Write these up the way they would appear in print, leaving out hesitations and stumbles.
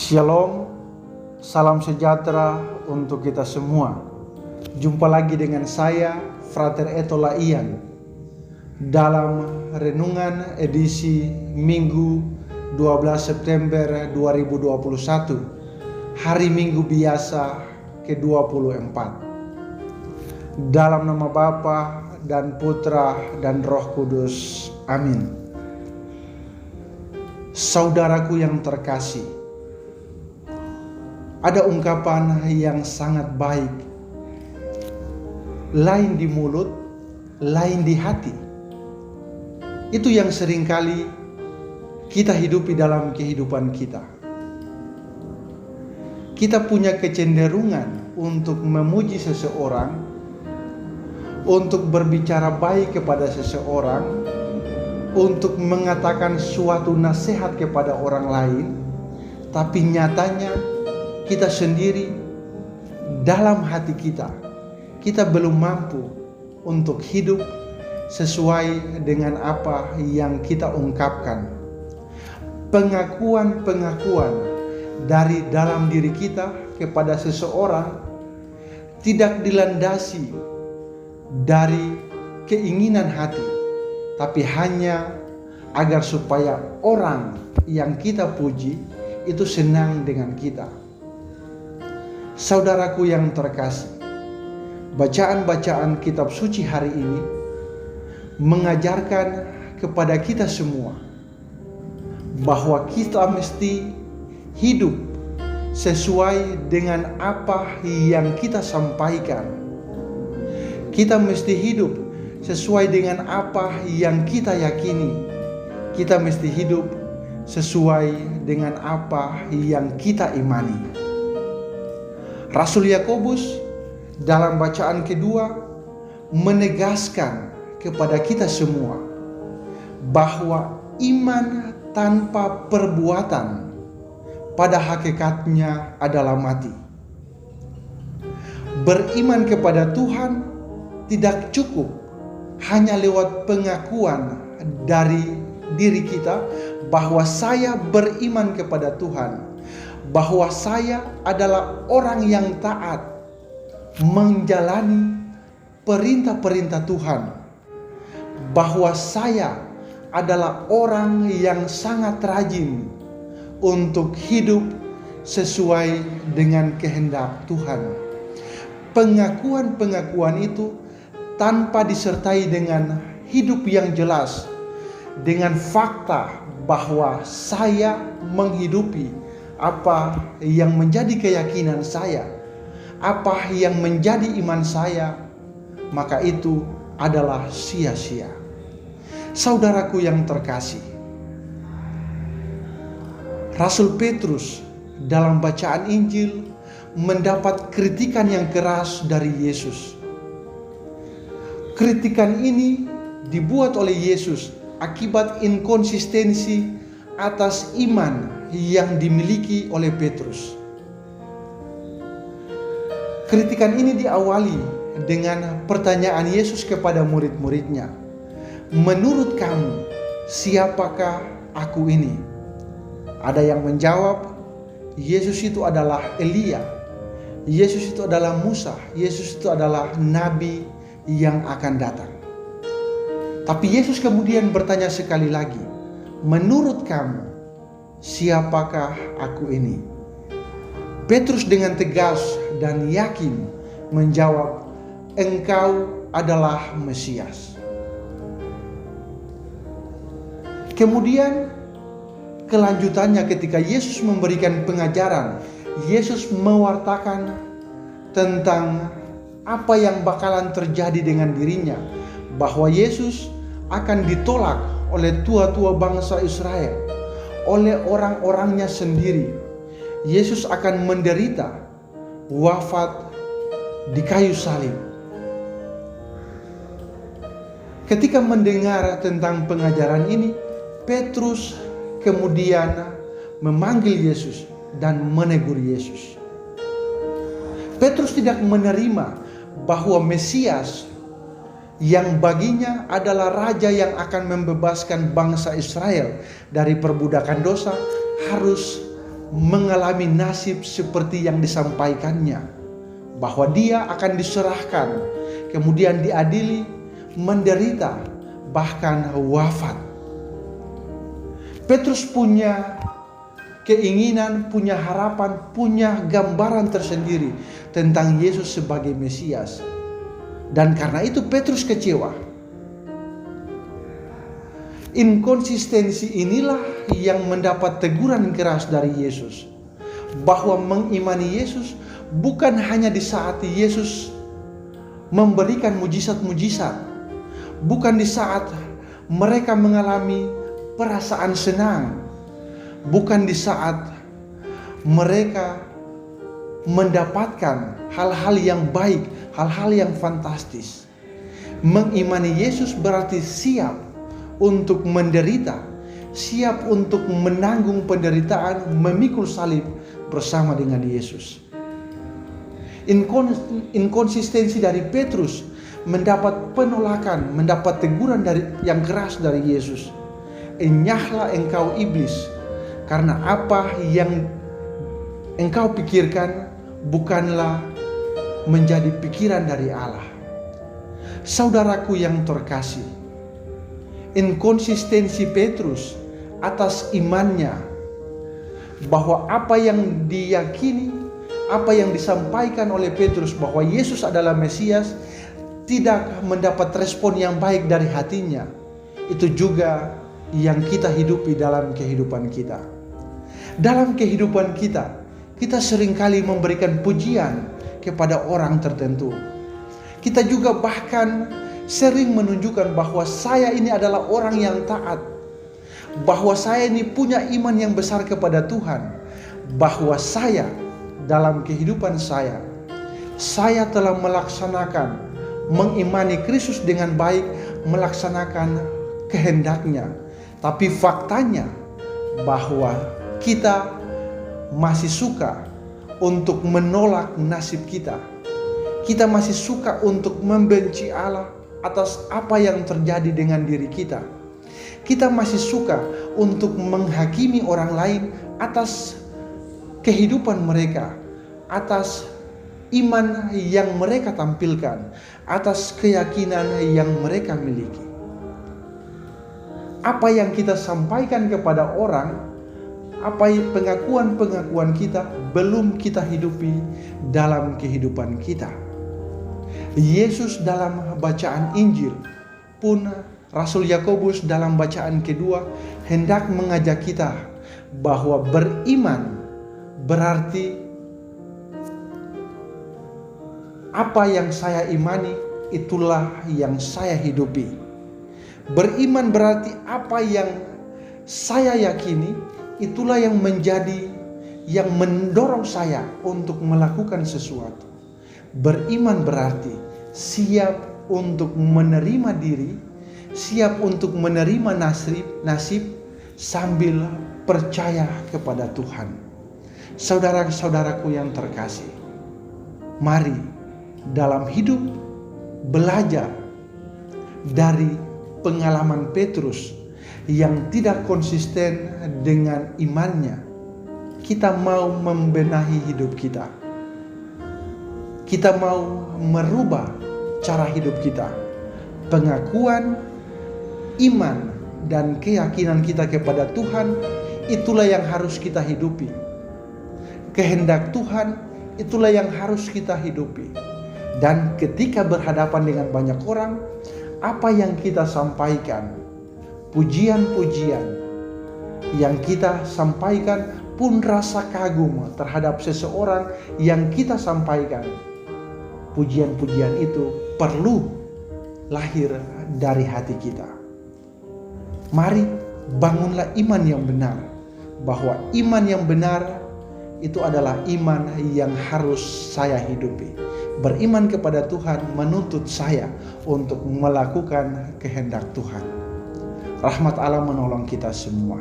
Shalom, salam sejahtera untuk kita semua. Jumpa lagi dengan saya, Frater Eto Laian, dalam renungan edisi Minggu 12 September 2021, hari Minggu biasa ke-24. Dalam nama Bapa dan Putra dan Roh Kudus. Amin. Saudaraku yang terkasih, ada ungkapan yang sangat baik, lain di mulut, lain di hati. Itu yang seringkali kita hidupi dalam kehidupan kita. Kita punya kecenderungan untuk memuji seseorang, untuk berbicara baik kepada seseorang, untuk mengatakan suatu nasihat kepada orang lain, tapi nyatanya kita sendiri dalam hati kita belum mampu untuk hidup sesuai dengan apa yang kita ungkapkan. Pengakuan-pengakuan dari dalam diri kita kepada seseorang tidak dilandasi dari keinginan hati, tapi hanya agar supaya orang yang kita puji itu senang dengan kita. Saudaraku yang terkasih, bacaan-bacaan kitab suci hari ini mengajarkan kepada kita semua bahwa kita mesti hidup sesuai dengan apa yang kita sampaikan. Kita mesti hidup sesuai dengan apa yang kita yakini. Kita mesti hidup sesuai dengan apa yang kita imani. Rasul Yakobus dalam bacaan kedua menegaskan kepada kita semua bahwa iman tanpa perbuatan pada hakikatnya adalah mati. Beriman kepada Tuhan tidak cukup hanya lewat pengakuan dari diri kita bahwa saya beriman kepada Tuhan, bahwa saya adalah orang yang taat menjalani perintah-perintah Tuhan, bahwa saya adalah orang yang sangat rajin untuk hidup sesuai dengan kehendak Tuhan. Pengakuan-pengakuan itu tanpa disertai dengan hidup yang jelas, dengan fakta bahwa saya menghidupi apa yang menjadi keyakinan saya, apa yang menjadi iman saya, maka itu adalah sia-sia. Saudaraku yang terkasih, Rasul Petrus dalam bacaan Injil mendapat kritikan yang keras dari Yesus. Kritikan ini dibuat oleh Yesus akibat inkonsistensi atas iman yang dimiliki oleh Petrus. Kritikan ini diawali dengan pertanyaan Yesus kepada murid-muridnya. Menurut kamu, siapakah aku ini? Ada yang menjawab, Yesus itu adalah Elia. Yesus itu adalah Musa. Yesus itu adalah nabi yang akan datang. Tapi Yesus kemudian bertanya sekali lagi, menurut kamu, siapakah aku ini? Petrus dengan tegas dan yakin menjawab, engkau adalah Mesias. Kemudian kelanjutannya ketika Yesus memberikan pengajaran, Yesus mewartakan tentang apa yang bakalan terjadi dengan dirinya, bahwa Yesus akan ditolak oleh tua-tua bangsa Israel, oleh orang-orangnya sendiri. Yesus akan menderita, wafat di kayu salib. Ketika mendengar tentang pengajaran ini, Petrus kemudian memanggil Yesus dan menegur Yesus. Petrus tidak menerima bahwa Mesias yang baginya adalah raja yang akan membebaskan bangsa Israel dari perbudakan dosa harus mengalami nasib seperti yang disampaikannya, bahwa dia akan diserahkan, kemudian diadili, menderita, bahkan wafat. Petrus punya keinginan, punya harapan, punya gambaran tersendiri tentang Yesus sebagai Mesias. Dan karena itu Petrus kecewa. Inkonsistensi inilah yang mendapat teguran keras dari Yesus, bahwa mengimani Yesus bukan hanya di saat Yesus memberikan mujizat-mujizat, bukan di saat mereka mengalami perasaan senang, bukan di saat mereka mendapatkan hal-hal yang baik, hal-hal yang fantastis. Mengimani Yesus berarti siap untuk menderita, siap untuk menanggung penderitaan, memikul salib bersama dengan Yesus. Inkonsistensi dari Petrus mendapat penolakan, mendapat teguran yang keras dari Yesus. Enyahlah engkau iblis, karena apa yang engkau pikirkan bukanlah menjadi pikiran dari Allah. Saudaraku yang terkasih, inkonsistensi Petrus atas imannya, bahwa apa yang diyakini, apa yang disampaikan oleh Petrus bahwa Yesus adalah Mesias, tidak mendapat respon yang baik dari hatinya. Itu juga yang kita hidupi dalam kehidupan kita. Dalam kehidupan kita, kita seringkali memberikan pujian kepada orang tertentu. Kita juga bahkan sering menunjukkan bahwa saya ini adalah orang yang taat, bahwa saya ini punya iman yang besar kepada Tuhan, bahwa saya dalam kehidupan saya telah melaksanakan, mengimani Kristus dengan baik, melaksanakan kehendaknya. Tapi faktanya bahwa kita masih suka untuk menolak nasib kita. Kita masih suka untuk membenci Allah atas apa yang terjadi dengan diri kita. Kita masih suka untuk menghakimi orang lain atas kehidupan mereka, atas iman yang mereka tampilkan, atas keyakinan yang mereka miliki. Apa yang kita sampaikan kepada orang, apa pengakuan-pengakuan kita belum kita hidupi dalam kehidupan kita. Yesus dalam bacaan Injil pun, Rasul Yakobus dalam bacaan kedua hendak mengajak kita bahwa beriman berarti apa yang saya imani itulah yang saya hidupi. Beriman berarti apa yang saya yakini itulah yang mendorong saya untuk melakukan sesuatu. Beriman berarti siap untuk menerima diri, siap untuk menerima nasib sambil percaya kepada Tuhan. Saudara-saudaraku yang terkasih, mari dalam hidup belajar dari pengalaman Petrus yang tidak konsisten dengan imannya. Kita mau membenahi hidup kita. Kita mau merubah cara hidup kita. Pengakuan, iman, dan keyakinan kita kepada Tuhan, itulah yang harus kita hidupi. Kehendak Tuhan, itulah yang harus kita hidupi. Dan ketika berhadapan dengan banyak orang, apa yang kita sampaikan, pujian-pujian yang kita sampaikan pun rasa kagum terhadap seseorang yang kita sampaikan. Pujian-pujian itu perlu lahir dari hati kita. Mari bangunlah iman yang benar, bahwa iman yang benar itu adalah iman yang harus saya hidupi. Beriman kepada Tuhan menuntut saya untuk melakukan kehendak Tuhan. Rahmat Allah menolong kita semua.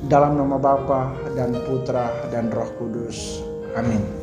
Dalam nama Bapa dan Putra dan Roh Kudus. Amin.